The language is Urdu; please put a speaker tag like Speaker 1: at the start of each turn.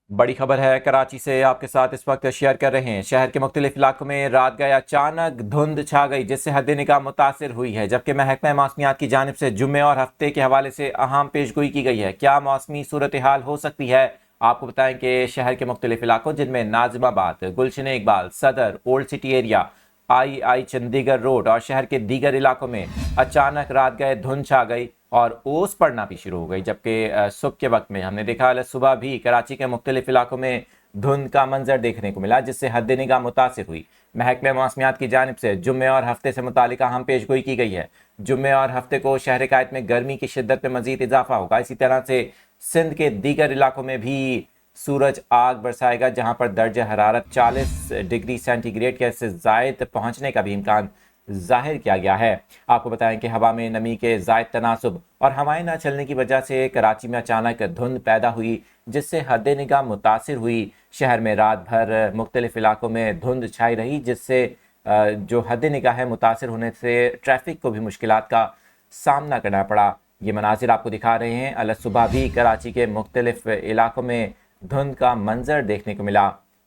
Speaker 1: بڑی خبر ہے کراچی سے آپ کے ساتھ اس وقت شیئر کر رہے ہیں۔ شہر کے مختلف علاقوں میں رات گئے اچانک دھند چھا گئی جس سے حد نگاہ متاثر ہوئی ہے، جبکہ محکمہ موسمیات کی جانب سے جمعے اور ہفتے کے حوالے سے اہم پیش گوئی کی گئی ہے۔ کیا موسمی صورتحال ہو سکتی ہے؟ آپ کو بتائیں کہ شہر کے مختلف علاقوں جن میں ناظم آباد، گلشن اقبال، صدر، اولڈ سٹی ایریا، آئی چندی گڑھ روڈ اور شہر کے دیگر علاقوں میں اچانک رات گئے دھند چھا گئی اور اوس پڑنا بھی شروع ہو گئی، جبکہ صبح کے وقت میں ہم نے دیکھا صبح بھی کراچی کے مختلف علاقوں میں دھند کا منظر دیکھنے کو ملا جس سے حد نگاہ متاثر ہوئی۔ محکمہ موسمیات کی جانب سے جمعے اور ہفتے سے متعلق اہم پیش گوئی کی گئی ہے۔ جمعے اور ہفتے کو شہر قائد میں گرمی کی شدت میں مزید اضافہ ہوگا۔ اسی طرح سے سندھ کے دیگر علاقوں میں بھی سورج آگ برسائے گا، جہاں پر درجہ حرارت 40 ڈگری سینٹی گریڈ کے سے زائد پہنچنے کا بھی امکان ظاہر کیا گیا ہے۔ آپ کو بتائیں کہ ہوا میں نمی کے زائد تناسب اور ہوائیں نہ چلنے کی وجہ سے کراچی میں اچانک دھند پیدا ہوئی جس سے حد نگاہ متاثر ہوئی۔ شہر میں رات بھر مختلف علاقوں میں دھند چھائی رہی جس سے جو حد نگاہ ہے متاثر ہونے سے ٹریفک کو بھی مشکلات کا سامنا کرنا پڑا۔ یہ مناظر آپ کو دکھا رہے ہیں۔ صبح بھی کراچی کے مختلف علاقوں میں دھند کا منظر دیکھنے کو ملا۔